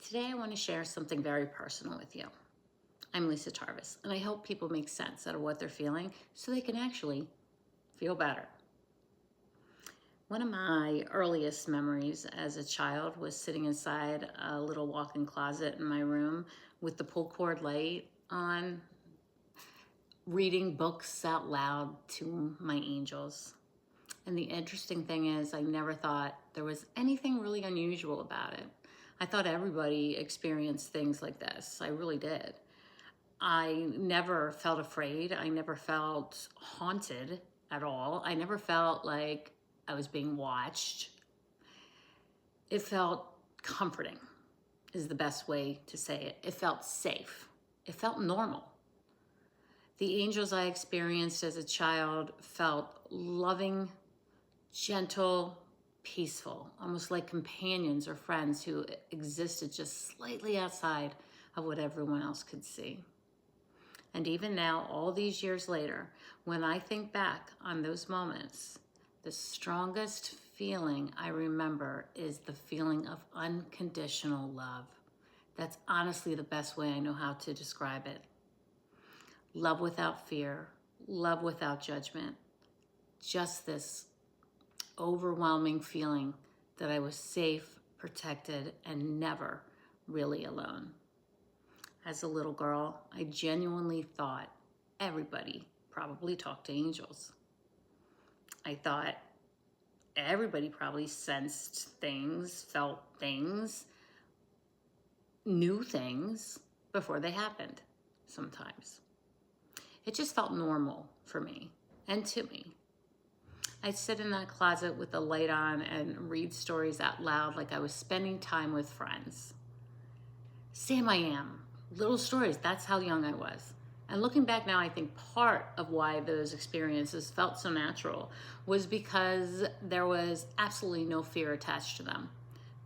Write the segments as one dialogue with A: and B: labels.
A: Today I want to share something very personal with you. I'm Lisa Tarvis, and I help people make sense out of what they're feeling so they can actually feel better. One of my earliest memories as a child was sitting inside a little walk-in closet in my room with the pull cord light on, reading books out loud to my angels. And the interesting thing is, I never thought there was anything really unusual about it. I thought everybody experienced things like this. I really did. I never felt afraid. I never felt haunted at all. I never felt like I was being watched. It felt comforting, is the best way to say it. It felt safe. It felt normal. The angels I experienced as a child felt loving, gentle, peaceful, almost like companions or friends who existed just slightly outside of what everyone else could see. And even now, all these years later, when I think back on those moments, the strongest feeling I remember is the feeling of unconditional love. That's honestly the best way I know how to describe it. Love without fear, love without judgment. Just this overwhelming feeling that I was safe, protected, and never really alone. As a little girl, I genuinely thought everybody probably talked to angels. I thought everybody probably sensed things, felt things, knew things before they happened sometimes. It just felt normal for me and to me. I'd sit in that closet with the light on and read stories out loud like I was spending time with friends. Sam I am. Little stories, that's how young I was. And looking back now, I think part of why those experiences felt so natural was because there was absolutely no fear attached to them.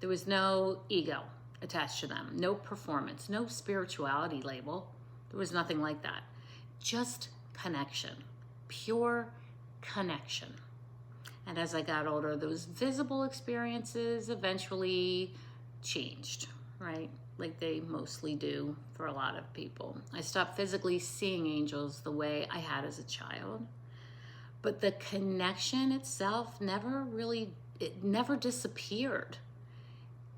A: There was no ego attached to them, no performance, no spirituality label. There was nothing like that. Just connection, pure connection. And as I got older, those visible experiences eventually changed, right? Like they mostly do for a lot of people. I stopped physically seeing angels the way I had as a child, but the connection itself never disappeared.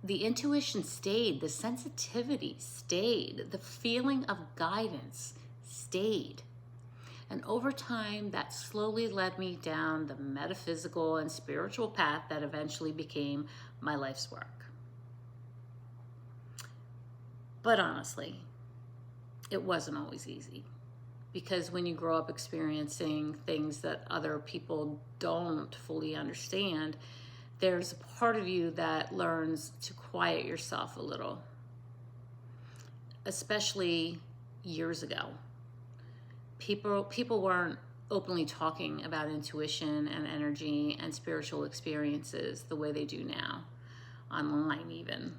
A: The intuition stayed, the sensitivity stayed, the feeling of guidance stayed. And over time, that slowly led me down the metaphysical and spiritual path that eventually became my life's work. But honestly, it wasn't always easy, because when you grow up experiencing things that other people don't fully understand, there's a part of you that learns to quiet yourself a little, especially years ago. People weren't openly talking about intuition and energy and spiritual experiences the way they do now, online even.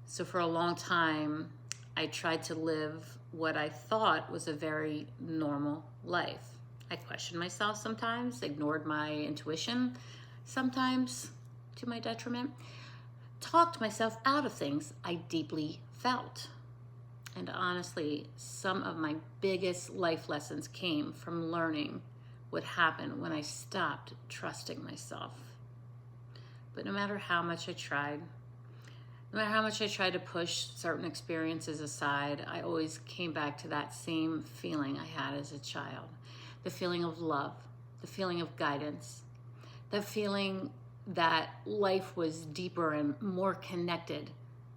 A: So for a long time, I tried to live what I thought was a very normal life. I questioned myself sometimes, ignored my intuition, sometimes to my detriment, talked myself out of things I deeply felt. And honestly, some of my biggest life lessons came from learning what happened when I stopped trusting myself. But no matter how much I tried, no matter how much I tried to push certain experiences aside, I always came back to that same feeling I had as a child. The feeling of love, the feeling of guidance, the feeling that life was deeper and more connected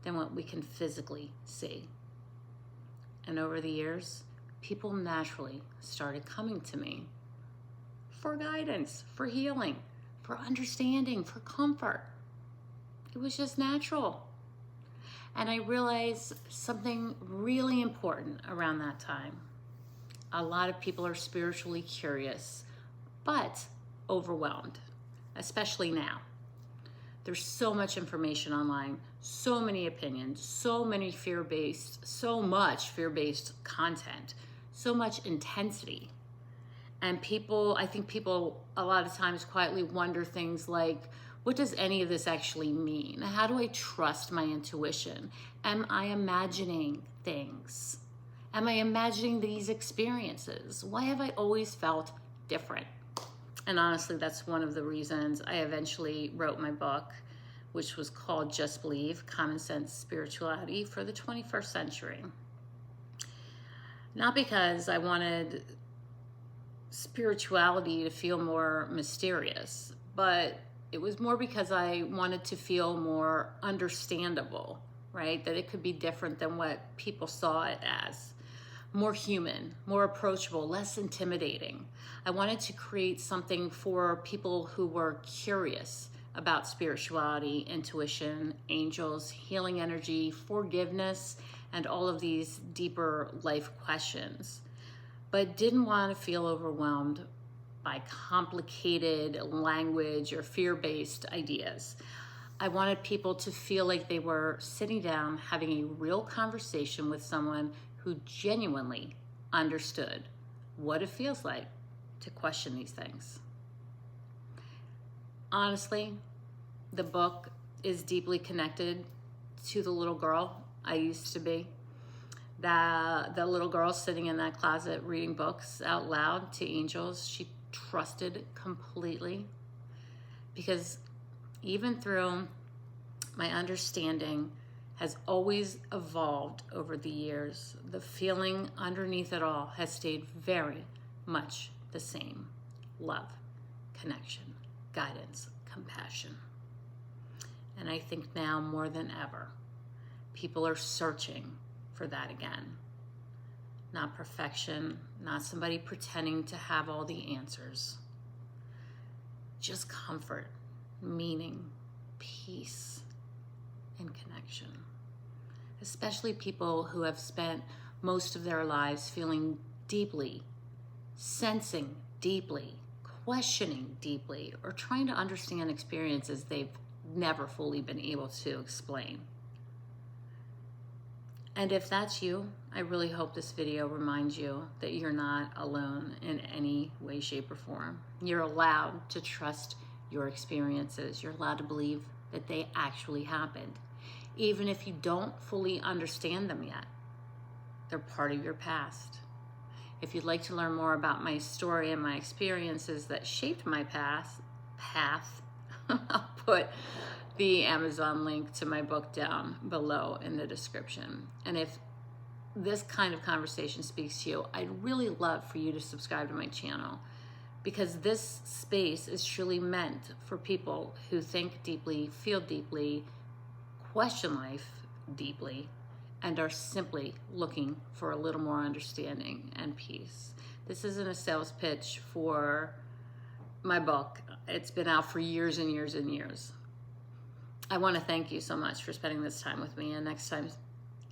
A: than what we can physically see. And over the years, people naturally started coming to me for guidance, for healing, for understanding, for comfort. It was just natural. And I realized something really important around that time. A lot of people are spiritually curious, but overwhelmed, especially now. There's so much information online, so many opinions, so much fear-based content, so much intensity. And I think people a lot of times quietly wonder things like, What does any of this actually mean? How do I trust my intuition? Am I imagining things? Am I imagining these experiences? Why have I always felt different? And honestly, that's one of the reasons I eventually wrote my book, which was called Just Believe, Common Sense Spirituality for the 21st Century. Not because I wanted spirituality to feel more mysterious, but it was more because I wanted to feel more understandable, right? That it could be different than what people saw it as. More human, more approachable, less intimidating. I wanted to create something for people who were curious about spirituality, intuition, angels, healing energy, forgiveness, and all of these deeper life questions, but didn't want to feel overwhelmed by complicated language or fear-based ideas. I wanted people to feel like they were sitting down having a real conversation with someone who genuinely understood what it feels like to question these things. Honestly, the book is deeply connected to the little girl I used to be. The little girl sitting in that closet reading books out loud to angels, she trusted completely, because even through my understanding has always evolved over the years, the feeling underneath it all has stayed very much the same. Love, connection, guidance, compassion. And I think now more than ever, people are searching for that again. Not perfection, not somebody pretending to have all the answers. Just comfort, meaning, peace, and connection. Especially people who have spent most of their lives feeling deeply, sensing deeply, questioning deeply, or trying to understand experiences they've never fully been able to explain. And if that's you, I really hope this video reminds you that you're not alone in any way, shape, or form. You're allowed to trust your experiences. You're allowed to believe that they actually happened, even if you don't fully understand them yet. They're part of your past. If you'd like to learn more about my story and my experiences that shaped my path, I'll put the Amazon link to my book down below in the description. And if this kind of conversation speaks to you, I'd really love for you to subscribe to my channel, because this space is truly meant for people who think deeply, feel deeply, question life deeply, and are simply looking for a little more understanding and peace. This isn't a sales pitch for my book. It's been out for years and years and years. I want to thank you so much for spending this time with me. And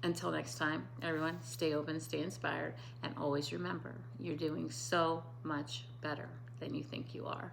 A: until next time, everyone, stay open, stay inspired, and always remember, you're doing so much better than you think you are.